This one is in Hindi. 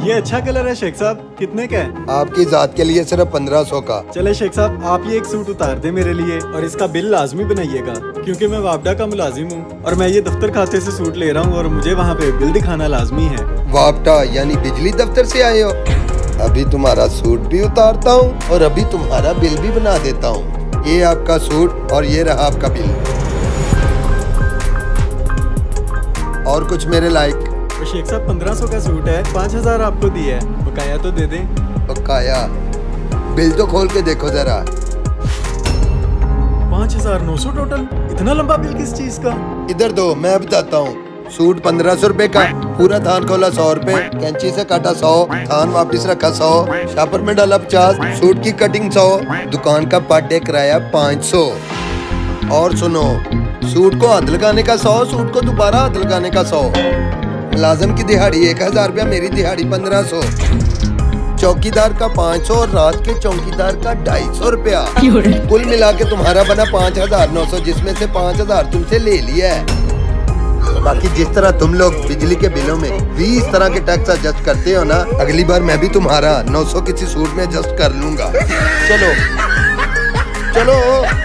ये अच्छा कलर है शेख साहब, कितने का है? आपकी जात के लिए सिर्फ 1500 का। चले शेख साहब, आप ये एक सूट उतार दे मेरे लिए और इसका बिल लाजमी बनाइएगा, क्योंकि मैं वापडा का मुलाजिम हूँ और मैं ये दफ्तर खाते से सूट ले रहा हूँ और मुझे वहाँ पे बिल दिखाना लाजमी है। वापडा यानी बिजली दफ्तर से आए हो? अभी तुम्हारा सूट भी उतारता हूँ और अभी तुम्हारा बिल भी बना देता हूँ। ये आपका सूट और ये रहा आपका बिल। और कुछ मेरे लायक? तो शेख साहब 1500 का सूट है, 5000 आपको दिया है, बकाया तो दे दें। बकाया? बिल तो खोल के देखो जरा। 5900 टोटल? इतना लंबा बिल किस चीज का? इधर दो, मैं बताता हूँ। सूट 1500 रुपए का, पूरा थान खोला 100 रुपए, कैंची से काटा 100, थान वापिस रखा 100, शापर में डाला 50, सूट की कटिंग 100, दुकान का पर डे किराया 500। और सुनो, सूट को हाथ लगाने का 100, सूट को दोबारा हाथ लगाने का 100। मुलाजिम की दिहाड़ी 1000 रुपया, मेरी दिहाड़ी 1500, चौकीदार का 500 और रात के चौकीदार का 250 रुपया। कुल मिला के तुम्हारा बना 5900, जिसमें से 5000 तुमसे ले लिया है। बाकी जिस तरह तुम लोग बिजली के बिलों में 20 तरह के टैक्स एडजस्ट करते हो ना, अगली बार मैं भी तुम्हारा 900 किसी सूट में एडजस्ट कर लूंगा। चलो चलो।